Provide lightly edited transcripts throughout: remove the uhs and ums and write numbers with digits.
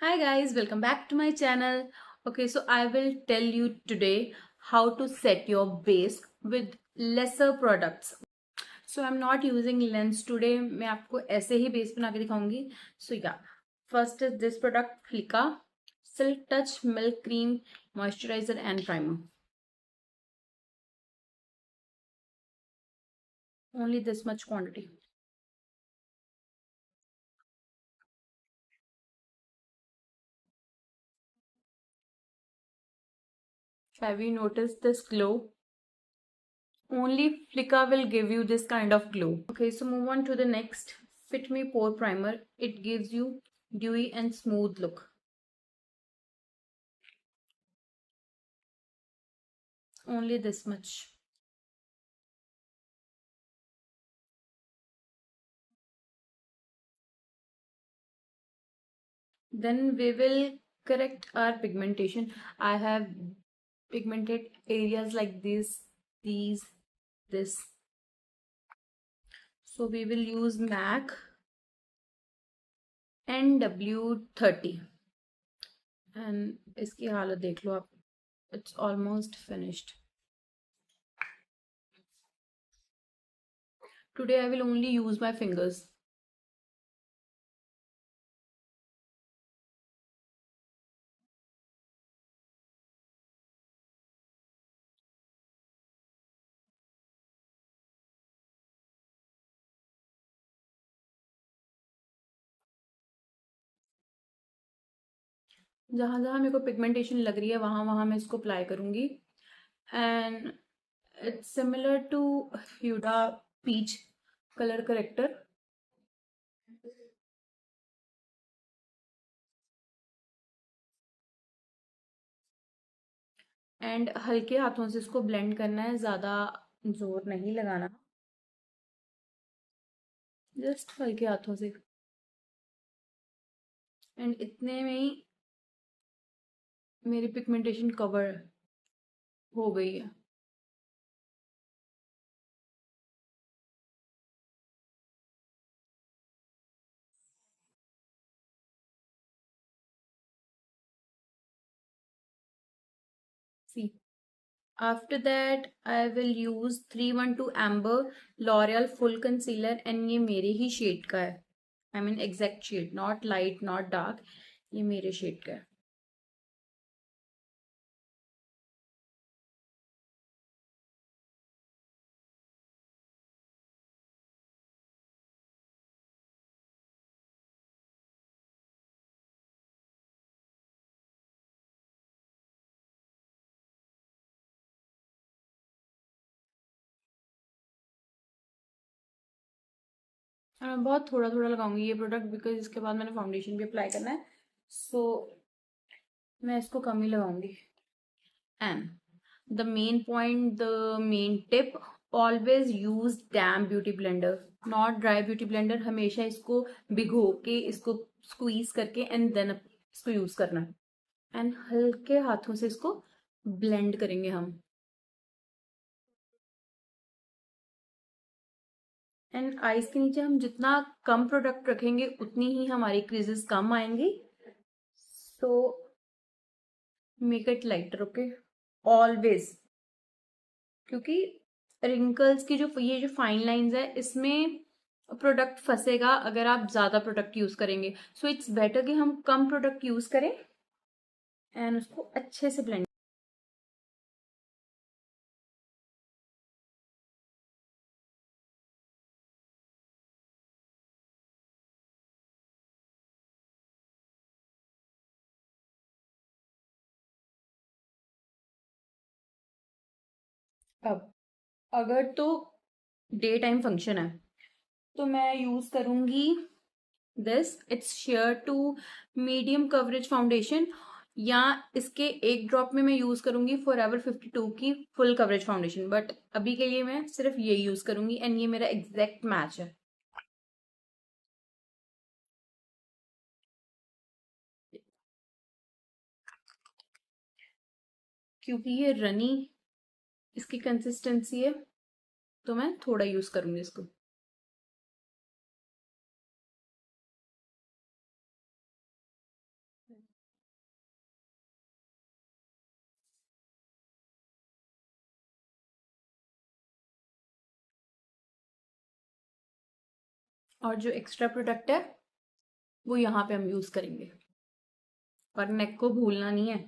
Hi guys, welcome back to my channel. Okay, so I will tell you today how to set your base with lesser products. So I'm not using lens today. मैं आपको ऐसे ही base बना के दिखाऊंगी. So yeah, first is this product Flika Silk Touch Milk Cream Moisturizer and Primer. Only this much quantity. Have you noticed this glow? Only Flicka will give you this kind of glow. Okay, so move on to the next Fit Me Pore Primer. It gives you dewy and smooth look. Only this much. Then we will correct our pigmentation. I have pigmented areas like this. So we will use MAC NW30 and इसकी हालत देख लो आप. It's almost finished. Today I will only use my fingers. जहाँ जहाँ मेरे को pigmentation लग रही है वहाँ वहाँ मैं इसको अप्लाई करूँगी. And it's similar to Huda peach colour corrector. And हल्के हाथों से इसको ब्लेंड करना है, ज़्यादा जोर नहीं लगाना, जस्ट हल्के हाथों से. एंड इतने में ही मेरी पिगमेंटेशन कवर हो गई है. See, after that I will use 312 amber L'Oreal full concealer. And ये मेरे ही शेड का है. I mean exact shade, not light not dark. ये मेरे शेड का है. और मैं बहुत थोड़ा थोड़ा लगाऊंगी ये प्रोडक्ट बिकॉज इसके बाद मैंने फाउंडेशन भी अप्लाई करना है. सो मैं इसको कम ही लगाऊंगी. And the main point, the main tip, always use damp beauty blender, not dry beauty blender. हमेशा इसको भिगो के इसको स्क्वीज करके एंड देन इसको यूज करना है. एंड हल्के हाथों से इसको ब्लेंड करेंगे हम. एंड आईज के नीचे हम जितना कम प्रोडक्ट रखेंगे उतनी ही हमारी क्रीजेस कम आएंगी. So make it lighter. Okay, always. क्योंकि रिंकल्स की जो ये जो फाइन लाइंस है इसमें प्रोडक्ट फंसेगा अगर आप ज्यादा प्रोडक्ट यूज करेंगे. सो इट्स बेटर कि हम कम प्रोडक्ट यूज करें एंड उसको अच्छे से ब्लेंड. अब अगर तो डे टाइम फंक्शन है तो मैं यूज करूंगी this. It's sheer to medium coverage foundation. या इसके एक ड्रॉप में मैं यूज करूंगी फॉरएवर 52 की फुल कवरेज फाउंडेशन. बट अभी के लिए मैं सिर्फ ये यूज करूंगी एंड ये मेरा एग्जैक्ट मैच है. क्योंकि ये रनी इसकी कंसिस्टेंसी है तो मैं थोड़ा यूज करूंगी इसको. और जो एक्स्ट्रा प्रोडक्ट है वो यहाँ पे हम यूज करेंगे। और नेक को भूलना नहीं है,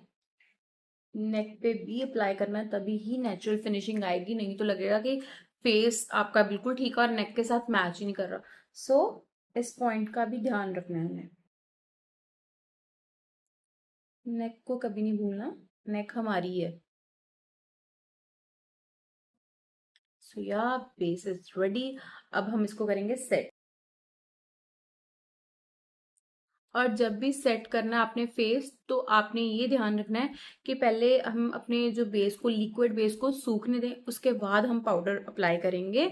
नेक पे भी अप्लाई करना है, तभी ही नेचुरल फिनिशिंग आएगी, नहीं तो लगेगा कि फेस आपका बिल्कुल ठीक है और नेक के साथ मैच ही नहीं कर रहा। सो इस पॉइंट का भी ध्यान रखना है हमें, नेक को कभी नहीं भूलना, नेक हमारी है। सो या बेस इज रेडी। अब हम इसको करेंगे सेट। और जब भी सेट करना है आपने फेस, तो आपने ये ध्यान रखना है कि पहले हम अपने जो बेस को, लिक्विड बेस को सूखने दें, उसके बाद हम पाउडर अप्लाई करेंगे,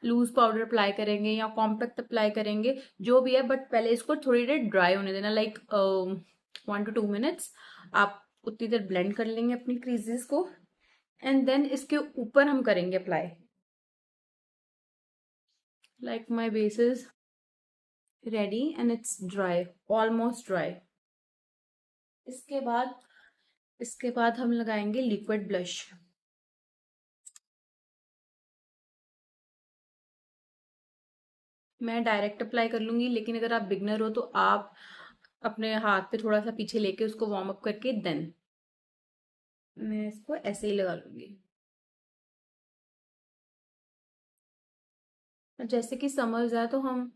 लूज पाउडर अप्लाई करेंगे या कॉम्पैक्ट अप्लाई करेंगे, जो भी है, बट पहले इसको थोड़ी देर ड्राई होने देना, लाइक 1 to 2 minutes। आप उतनी देर ब्लेंड कर लेंगे अपनी क्रीजेस को, एंड देन इसके ऊपर हम करेंगे apply. Like my base is ready and it's dry, almost dry. इसके बाद हम लगाएंगे लिक्विड ब्लश। मैं डायरेक्ट अप्लाई कर लूंगी, लेकिन अगर आप बिगनर हो तो आप अपने हाथ पे थोड़ा सा पीछे लेके उसको वार्म अप करके देन मैं इसको ऐसे ही लगा लूंगी। जैसे कि समर्स है तो हम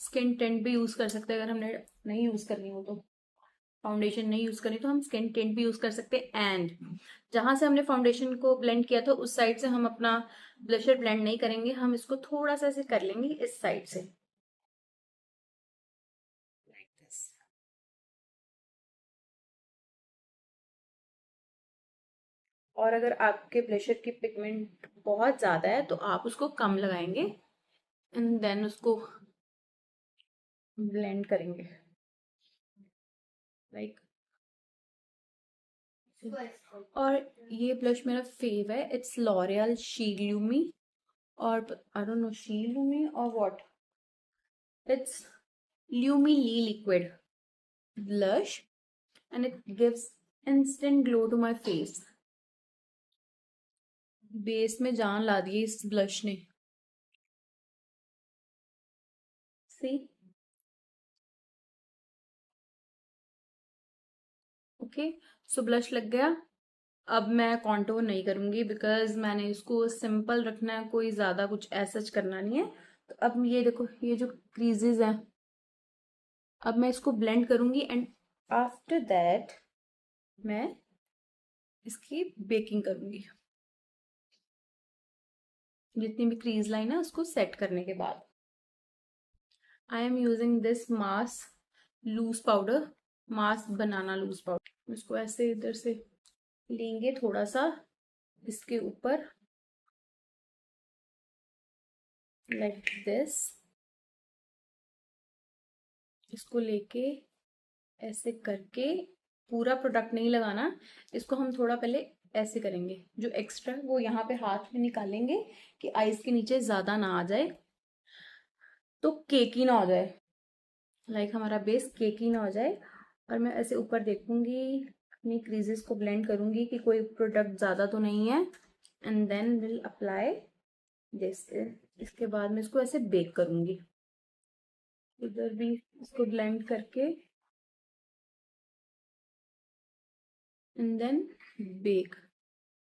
स्किन टेंट भी यूज कर सकते हैं, अगर हमने नहीं यूज करनी हो तो, फाउंडेशन नहीं यूज करनी तो हम स्किन टेंट भी यूज कर सकते हैं। एंड जहां से हमने फाउंडेशन को ब्लेंड किया था उस साइड से हम अपना ब्लशर ब्लेंड नहीं करेंगे, हम इसको थोड़ा सा ऐसे कर लेंगे इस साइड से, like this। और अगर आपके ब्लशर की पिगमेंट बहुत ज्यादा है तो आप उसको कम लगाएंगे एंड देन उसको ब्लेंड करेंगे, लाइक। और ये ब्लश मेरा फेव है, इट्स लॉरियल शीलूमी, और आई डोंट नो शीलूमी और व्हाट, इट्स ल्यूमी ली liquid blush and it gives instant glow to my face। Base में जान ला दी इस ब्लश ने, सी। ओके, सो ब्लश लग गया। अब मैं कॉन्टोर नहीं करूंगी बिकॉज मैंने इसको सिंपल रखना है, कोई ज्यादा कुछ ऐसा करना नहीं है। तो अब ये देखो, ये जो क्रीजेस हैं, अब मैं इसको ब्लेंड करूंगी एंड आफ्टर दैट मैं इसकी बेकिंग करूंगी, जितनी भी क्रीज लाइन है उसको सेट करने के बाद। I am using this Mars loose powder, Mars banana loose powder. इसको ऐसे इधर से लेंगे थोड़ा सा इसके ऊपर, लाइक दिस। इसको लेके ऐसे करके, पूरा प्रोडक्ट नहीं लगाना, इसको हम थोड़ा पहले ऐसे करेंगे, जो एक्स्ट्रा वो यहाँ पे हाथ में निकालेंगे कि आईज के नीचे ज्यादा ना आ जाए, तो केकी ना हो जाए, लाइक हमारा बेस केकी ना हो जाए। और मैं ऐसे ऊपर देखूंगी, अपनी क्रीजेस को ब्लेंड करूंगी कि कोई प्रोडक्ट ज्यादा तो नहीं है, and then will apply this. इसके बाद मैं इसको ऐसे बेक करूंगी, इधर भी इसको ब्लेंड करके एंड देन बेक।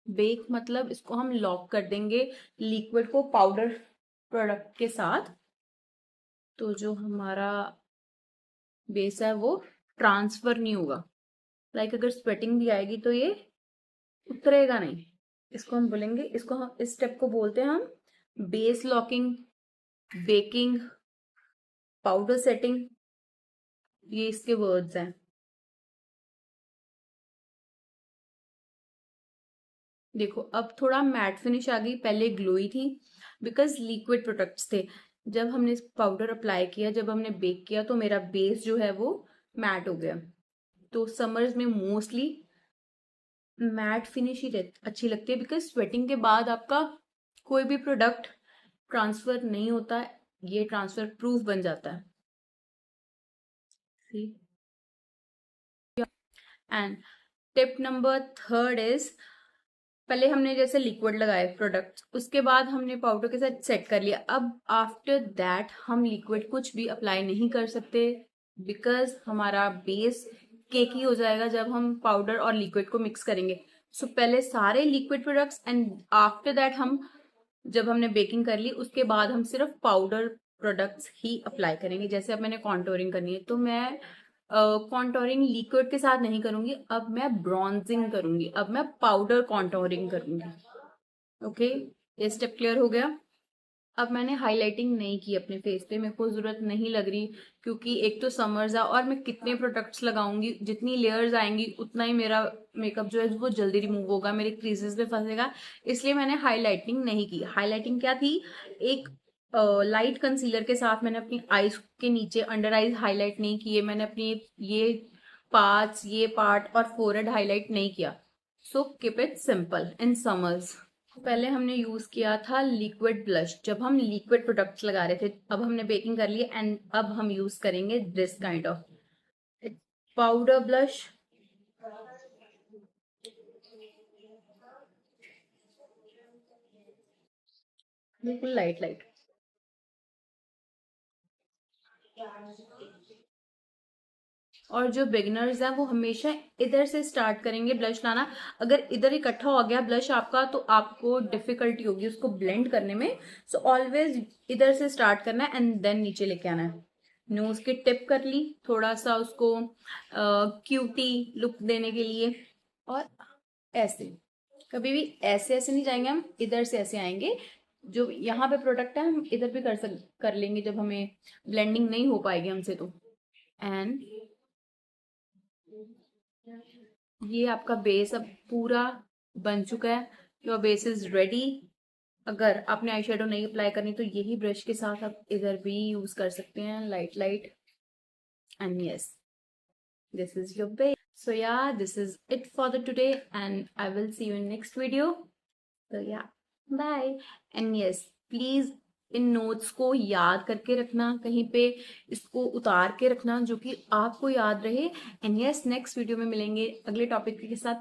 बेक मतलब इसको हम लॉक कर देंगे लिक्विड को पाउडर प्रोडक्ट के साथ, तो जो हमारा बेस है वो ट्रांसफर नहीं होगा, लाइक अगर स्वेटिंग भी आएगी तो ये उतरेगा नहीं। इसको हम बोलेंगे, इसको हम इस स्टेप को बोलते हैं हम base locking, baking, powder setting, ये इसके वर्ड्स हैं। देखो अब थोड़ा मैट फिनिश आ गई, पहले ग्लोई थी बिकॉज लिक्विड प्रोडक्ट्स थे। जब हमने पाउडर अप्लाई किया, जब हमने बेक किया, तो मेरा बेस जो है वो मैट हो गया। तो समर्स में मोस्टली मैट फिनिश ही अच्छी लगती है, बिकॉज स्वेटिंग के बाद आपका कोई भी प्रोडक्ट ट्रांसफर नहीं होता, ये ट्रांसफर प्रूफ बन जाता है। एंड टिप नंबर 3 इज पहले हमने जैसे लिक्विड लगाए प्रोडक्ट, उसके बाद हमने पाउडर के साथ सेट कर लिया। अब आफ्टर दैट हम लिक्विड कुछ भी अप्लाई नहीं कर सकते, बिकॉज हमारा बेस केकी हो जाएगा जब हम पाउडर और लिक्विड को मिक्स करेंगे। सो पहले सारे liquid products and after that हम, जब हमने बेकिंग कर ली उसके बाद हम सिर्फ पाउडर प्रोडक्ट्स ही अप्लाई करेंगे। जैसे अब मैंने कॉन्टोरिंग करनी है तो मैं कॉन्टोरिंग लिक्विड के साथ नहीं करूंगी, अब मैं ब्रॉन्जिंग करूंगी, अब मैं पाउडर कॉन्टोरिंग करूंगी। ओके, ये स्टेप क्लियर हो गया। अब मैंने हाइलाइटिंग नहीं की अपने फेस पे, मेरे को जरूरत नहीं लग रही, क्योंकि एक तो समर्स है और मैं कितने प्रोडक्ट्स लगाऊंगी, जितनी लेयर्स आएंगी उतना ही मेरा मेकअप जो है वो जल्दी रिमूव होगा, मेरे क्रीजेस पे फंसेगा, इसलिए मैंने हाईलाइटिंग नहीं की। हाईलाइटिंग क्या थी, एक लाइट कंसीलर के साथ मैंने अपनी आईज के नीचे अंडर आईज हाईलाइट नहीं किए, मैंने अपनी ये पार्ट और फोरहेड हाईलाइट नहीं किया। So keep it simple in summers. पहले हमने यूज किया था लिक्विड ब्लश जब हम लिक्विड प्रोडक्ट्स लगा रहे थे, अब हमने बेकिंग कर ली एंड अब हम यूज करेंगे this kind of powder blush. बिल्कुल लाइट लाइट। और जो बिगिनर्स हैं वो हमेशा इधर से स्टार्ट करेंगे ब्लश लाना। अगर इधर इकट्ठा हो गया ब्लश आपका तो आपको डिफिकल्टी होगी उसको ब्लेंड करने में। सो ऑलवेज इधर से स्टार्ट करना है एंड देन नीचे लेके आना है। नोज की टिप कर ली, थोड़ा सा उसको क्यूटी लुक देने के लिए। और ऐसे कभी भी ऐसे ऐसे नहीं जाएंगे हम, इधर से ऐसे आएंगे। जो यहाँ पे प्रोडक्ट है हम इधर भी कर लेंगे जब हमें ब्लेंडिंग नहीं हो पाएगी हमसे तो। एंड ये आपका बेस अब पूरा बन चुका है, योर बेस इज रेडी। अगर आपने आई शेडो नहीं अप्लाई करनी तो यही ब्रश के साथ आप इधर भी यूज कर सकते हैं, light light. And yes, this is your base. So yeah, this is it for the today and I will see you in next video. So yeah, bye. And yes, please in notes को याद करके रखना, कहीं पे इसको उतार के रखना जो कि आपको याद रहे। एंड यस, नेक्स्ट वीडियो में मिलेंगे अगले टॉपिक के साथ।